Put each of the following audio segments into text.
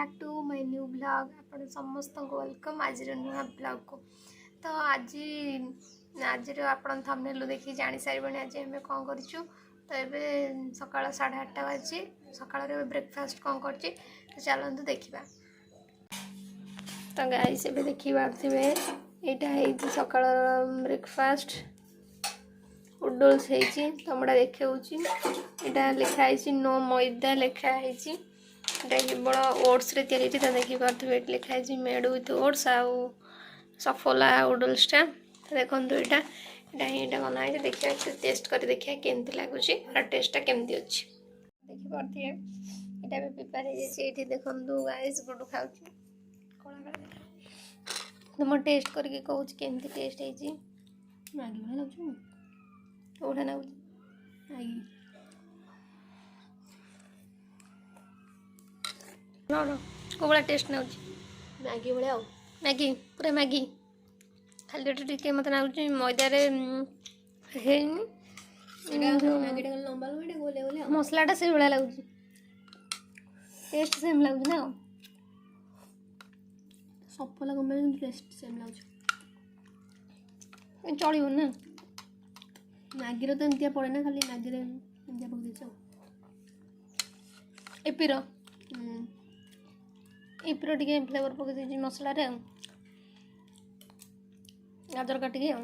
Back to my new blog. आपण समस्त को वेलकम आज नुआ ब्लॉग को। तो आज आपण थंबनेल देखि जानि सारिबनी आज हम कौन करूँ। तो ये सकाळ 8:30 बाजी सकाळ ब्रेकफास्ट कौन कर तो चलते देखा। तो गाइस ए देखी पारे यहाँ सकाळ ब्रेकफास्ट उडल्स तमड़ा देखा लिखाई नो मैदा लिखाई केवल ओट्स रे तैयारी तो देखिपे लिखाई मेड विथ ओट्स आउ सफोला उडल्सटा। तो देखो यहाँ बनाई देखिए टेस्ट कर देखिए केमती लगुच टेस्टा केमती अच्छी देखिपे यहाँ भी प्रिपेयर हो देखो गाइस गुडू खाऊ तुम टेस्ट करके कहूँ केमती टेस्ट है मैगी भाई लगुच कौटा ना मैगी कौड़ा टेस्ट ना मैगी भाया मैगी पूरा मैगी खाली टे मत ना मैदार मसलाटा से भाया लगुच टेस्ट सेम लगुच ना सफला कम टेस्ट सेम लगुच चलो ना मैगी तो एमती पड़े ना खाली मैगी एमती पकड़ एपीर एपीर टे फ्लेवर पकई मसला गाजर काटिकी ये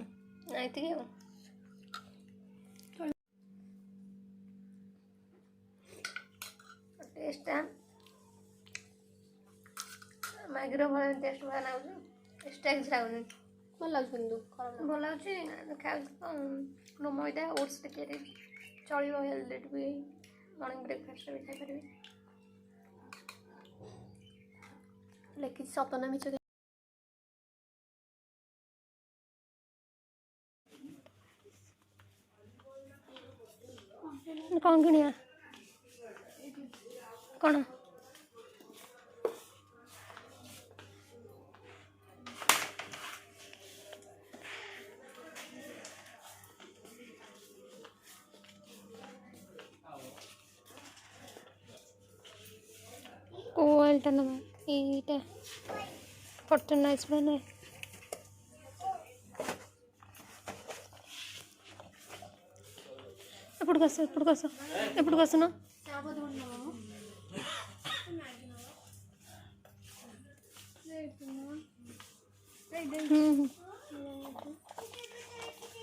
टेस्ट मैगी भाई टेस्ट भाई लगुच एक्सट्रा किसी लगुनि भल लगे भल लगे मैदा ओट्स चलो हेल्दी भी मॉर्निंग ब्रेकफास्ट भी खाई लिखी सतना मिछ कौन किनिया कौन कोलटा ना ये फॉर्चून नाइस बने एपड़ कस ना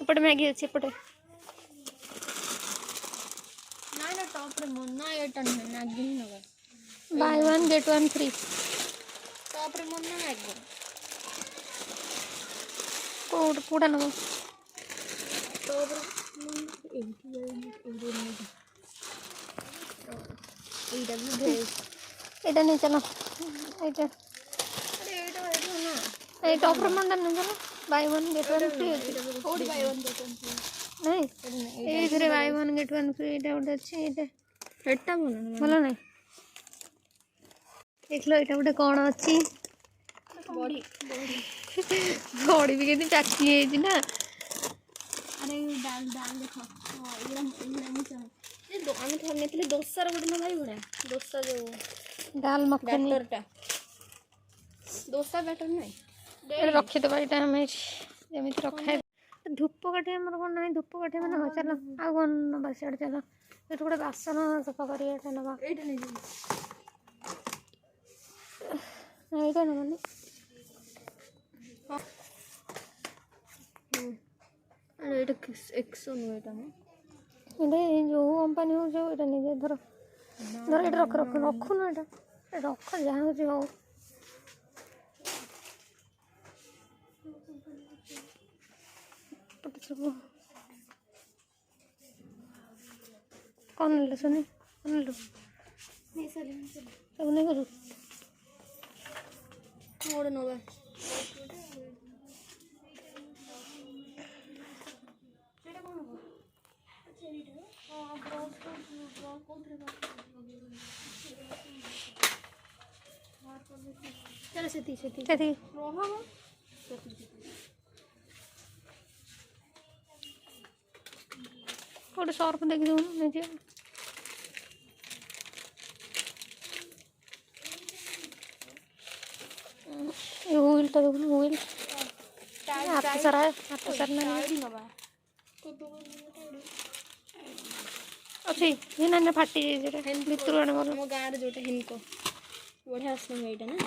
एपटे मैगी अच्छी एपटे ना टॉप रे मना एटा मैगी नगर बाय 1 गेट 1 फ्री टॉप रे मना मैगी कोड़ा नब टॉप एटा नहीं चलो ये टॉप रे मंडा नहीं चलो बाय 1 गेट 1 फ्री कोडी बाय 1 गेट 1 फ्री नहीं ए धरे बाय 1 गेट 1 फ्री एटा उडे अछि एटा भलो नहीं देख लो ये गोटे कौन अच्छी बड़ी बड़ी भी कहती चाची है ना अरे दाल दाल देखो आम थोड़े दोसार गोटे ना भाई बड़ा दोसा जो दाल मखनी बैटरटा दोसा बैटर नहीं रखी दबा यहाँ आम जमी रखा धूप काठी आमर कौन ना धूप काठी मैंने हाँ चलो आ कौन नवा सियाड़ चलो ये गोटे बासन सफा कर नवा यहाँ नवानी एक्सो नुह ये जो कंपानी हो जो ये नहीं धर धर ये रख रख रखुन ये रख जहाँ हो सब कौन ले सुनी कौन लो नहीं सब नहीं करूँ मोड़ नवा चलो सेती सेती सेती गोटे सर्फ देखी दून नहीं ହୁଇଲ୍ ତ ଦେଖୁନ ହୁଇଲ୍ ହାତ ସାରା ନା ଅଛି ନା ଫାଟି ଯାଇଛି ଭିତରୁ ଆଣେ ଭଲ। ଆମ ଗାଁରେ ଯୋଉଟା ହିନକୋ ବଢ଼ିଆ ଆସିବ ଏଇଟା ନା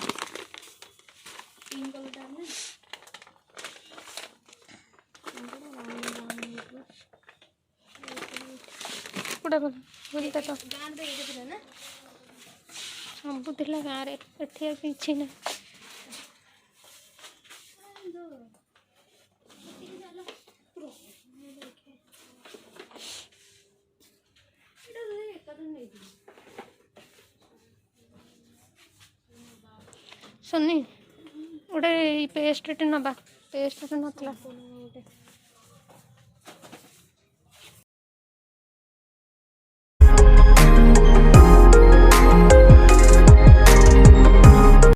ପିଙ୍କ କଲରଟା ନା କୋଉଟା ଭଲ ହୁଇଲ୍ଟା ତ ଗାଁରେ ଏଇଟା ଥିଲା ନା ସବୁ ଥିଲା ଗାଁରେ ଏଠି ଆଉ କିଛି ନାହିଁ। ସୋନି ଗୋଟେ ପେଷ୍ଟଟେ ନବା ପେଷ୍ଟଟେ ନଥିଲା।